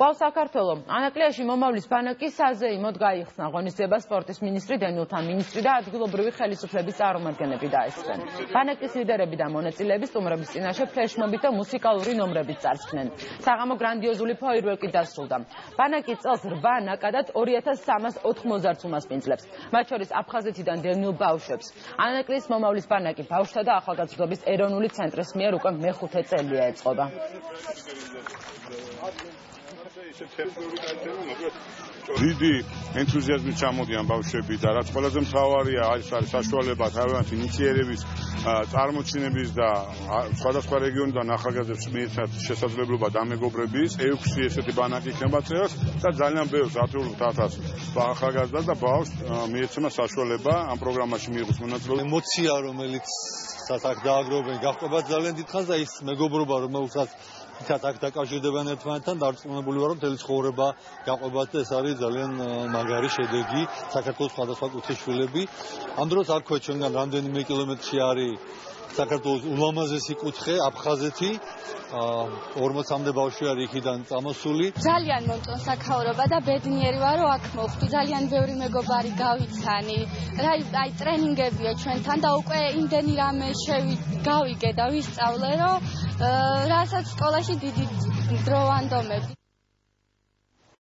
კვლავ საქართველო. ანაკლიაში მომავლის ბანაკი საზეიმოდ გაიხსნა. ღონისძიება სპორტის მინისტრი დენილთა მინისტრი და ადგილობრივი ხელისუფლების წარმომადგენლები დაესწრნენ. ბანაკის ლიდერები და მონაწილეები სტუმრების წინაშე ფლეშმობით და მუსიკალური ნომრებით წარსხნენ. საღამო გრანდიოზული ფოიერვერკი დასრულდა. ბანაკი წელს 8 ნაკადად 2390 უმასპინძლებს, მათ შორის აფხაზეთიდან დევნილ ბავშვებს. ანაკლის მომავლის ბანაკი ბავშვთა და ახალგაზრდობის ეროვნული ცენტრის მიერ უკვე მეხუთე წელია ეწყობა. დიდი ენთუზიაზმით ჩამოდიან ბავშვები და რაც ყველაზე მთავარია არის საშუალება თავიანთი ინიციირების წარმოჩინების და სხვადასხვა რეგიონიდან ახალგაზრდებს მიეცათ შესაძლებლობა დამეგობრების 6 ესეთი ბანაკი იქნება წელს და ძალიან ბევრს 10,000 ახალგაზრდას და ბავშვს მიეცემა საშუალება ამ პროგრამაში მიიღოს მონაწილეობა. ემოცია რომელიც აქ დააგროვებენ გახდება ძალიან დიდხანს და ის მეგობრობა რომელსაც აქ დაკავშირდებიან ერთმანეთთან დარწმუნებული ვარ რომ მთელი ცხოვრება გაყვებათ და ეს არის ძალიან მაგარი შედეგი საქართველოს სხვადასხვა კუთხის შვილები ამ დროს აქვე ჩვენგან რამდენიმე კილომეტრში არის საქართველოს ულამაზესი კუთხე აფხაზეთი 40-მდე ბავშვი არის იქიდან წამოსული ძალიან მომწონს აქაურობა და ბედნიერი ვარ რომ აქ მოვხვდი ძალიან ბევრი მეგობარი გავიცანი აი ტრენინგებია ჩვენთან და უკვე იმდენი რამე გავიგე და ვისწავლე რომ რასაც სკოლაში დიდი დრო ვანდომები